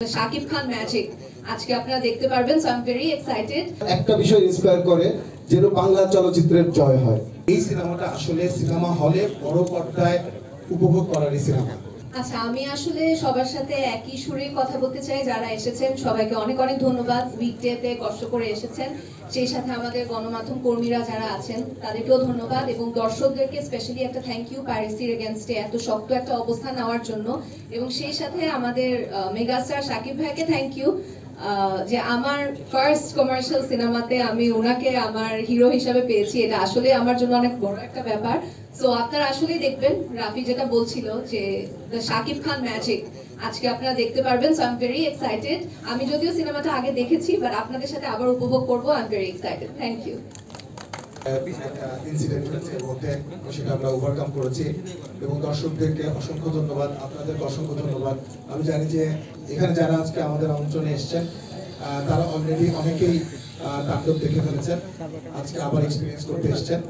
Shakib Khan magic আজকে আপনারা দেখতে পারবেন, so I am very excited. একটা বিষয় ইন্সপায়ার করে যেন বাংলা চলচ্চিত্রের জয় হয়। এই সিনেমাটা আসলে সিনেমা হলে বড় পর্দায় উপভোগ করারই সিনেমা। আচ্ছা, আমি আসলে সবার সাথে একই সুরে কথা বলতে চাই। যারা এসেছেন সবাইকে অনেক অনেক ধন্যবাদ। উইকডেতে কষ্ট করে এসেছেন, সেই সাথে আমাদের গণমাধ্যম কর্মীরা যারা আছেন তাদেরকেও ধন্যবাদ, এবং দর্শকদেরকে স্পেশালি একটা থ্যাংক ইউ পাইরেসির এগেইনস্টে এত শক্ত একটা অবস্থান নেওয়ার জন্য, এবং সেই সাথে আমাদের মেগাস্টার শাকিব ভাইকে থ্যাংক ইউ যে আমার ফার্স্ট কমার্শিয়াল সিনেমাতে আমি ওনাকে আমার হিরো হিসাবে পেয়েছি। এটা আসলে আমার জন্য অনেক বড় একটা ব্যাপার। সো আপনারা আসলেই দেখবেন, রাফি যেটা বলছিল যে দ্য শাকিব খান ম্যাজিক আজকে আপনারা দেখতে পারবেন, so I am very excited. আমি যদিও সিনেমাটা আগে দেখেছি, বাট আপনাদের সাথে আবার উপভোগ করবো। I am very excited. Thank you. একটা ইনসিডেন্ট হয়েছে মধ্যে, সেটা আমরা ওভারকাম করেছি, এবং দর্শকদেরকে অসংখ্য ধন্যবাদ, আপনাদেরকে অসংখ্য ধন্যবাদ। আমি জানি যে এখানে যারা আজকে আমাদের আমন্ত্রণে এসেছেন তারা অলরেডি অনেকেই তাণ্ডব দেখে ফেলেছেন, আজকে আবার এক্সপিরিয়েন্স করতে এসেছেন।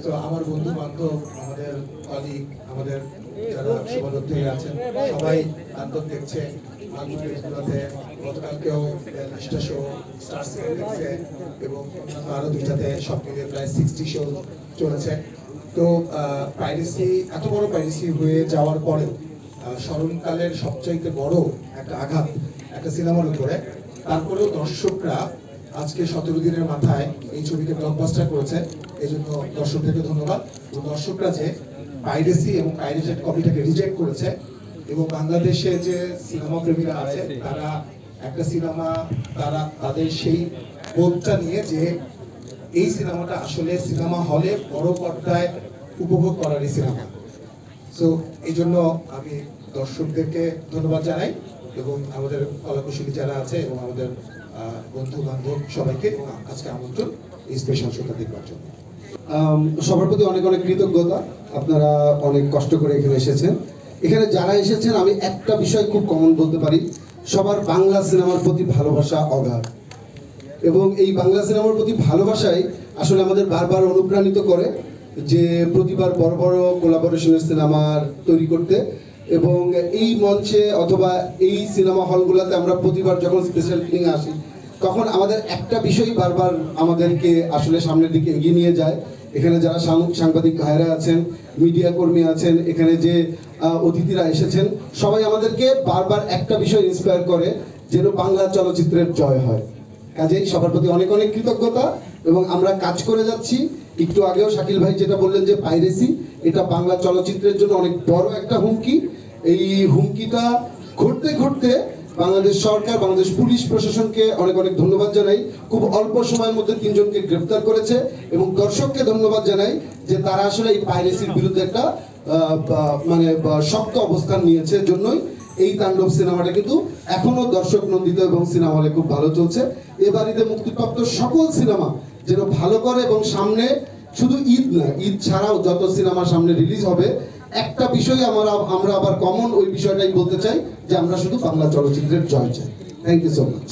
তো আমার বন্ধু বান্ধব, আমাদের কলিগ, আমাদের যারা শুভারোধী আছেন সবাই তাণ্ডব দেখছে। গতকালকেও 40টা শো স্টার দেখছে, এবং আরো 2টাতে সব মিলিয়ে প্রায় 60 শো চলেছে। তো পাইরেসি, এত বড় পাইরেসি হয়ে যাওয়ার পরেও স্মরণকালের সবচাইতে বড় একটা আঘাত একটা সিনেমার উপরে, তারপরেও দর্শকরা আজকে 17 দিনের মাথায় এই ছবিকে ব্লকবাস্টার করেছে। এই জন্য দর্শকদেরকে ধন্যবাদ। এবং দর্শকরা যে পাইরেসি এবং পাইরেটেড কপিটাকে রিজেক্ট করেছে, এবং বাংলাদেশে যে সিনেমা প্রেমীরা আছে তারা একটা সিনেমা, তারা তাদের সেই বোধটা নিয়ে যে এই সিনেমাটা আসলে সিনেমা হলে বড় পর্দায় উপভোগ করারই সিনেমা। সো এই জন্য আমি দর্শকদেরকে ধন্যবাদ জানাই, এবং আমাদের কলাকুশলী যারা আছে এবং আমাদের বন্ধু বান্ধব সবাইকে আজকে আমন্ত্রণ এই স্পেশাল শোটা দেখবার জন্য। সবার প্রতি অনেক অনেক কৃতজ্ঞতা। আপনারা অনেক কষ্ট করে এখানে এসেছেন। এখানে যারা এসেছেন আমি একটা বিষয় খুব কমন বলতে পারি, সবার বাংলা সিনেমার প্রতি ভালোবাসা অগাধ, এবং এই বাংলা সিনেমার প্রতি ভালোবাসাই আসলে আমাদের বারবার অনুপ্রাণিত করে যে প্রতিবার বড় বড় কোলাবোরেশনের সিনেমা তৈরি করতে। এবং এই মঞ্চে অথবা এই সিনেমা হলগুলোতে আমরা প্রতিবার যখন স্পেশাল ফিলিং আসি, তখন আমাদের একটা বিষয় বারবার আমাদেরকে আসলে সামনের দিকে এগিয়ে নিয়ে যায়। এখানে যারা সাংবাদিক ভাইরা আছেন, মিডিয়া কর্মী আছেন, এখানে যে অতিথিরা এসেছেন, সবাই আমাদেরকে বারবার একটা বিষয় ইন্সপায়ার করে যেন বাংলা চলচ্চিত্রের জয় হয়। কাজেই সবার প্রতি অনেক অনেক কৃতজ্ঞতা, এবং আমরা কাজ করে যাচ্ছি। একটু আগেও শাকিল ভাই যেটা বললেন যে পাইরেসি, এটা বাংলা চলচ্চিত্রের জন্য অনেক বড় একটা হুমকি। এই হুমকিটা ঘটতে ঘটতে বাংলাদেশ সরকার, বাংলাদেশ পুলিশ প্রশাসনকে অনেক অনেক ধন্যবাদ জানাই। খুব অল্প সময়ের মধ্যে 3 জনকে গ্রেফতার করেছে, এবং দর্শককে ধন্যবাদ জানাই যে তারা আসলে এই পাইরেসির বিরুদ্ধে একটা শক্ত অবস্থান নিয়েছে। জন্যই এই তাণ্ডব সিনেমাটা কিন্তু এখনো দর্শক নন্দিত এবং সিনেমা হলে খুব ভালো চলছে। এবারিতে মুক্তিপ্রাপ্ত সকল সিনেমা যেন ভালো করে, এবং সামনে শুধু ঈদ না, ঈদ ছাড়াও যত সিনেমা সামনে রিলিজ হবে, একটা বিষয় আমরা আবার কমন ওই বিষয়টাই বলতে চাই যে আমরা শুধু বাংলা চলচ্চিত্রের জয় চাই। Thank you so much.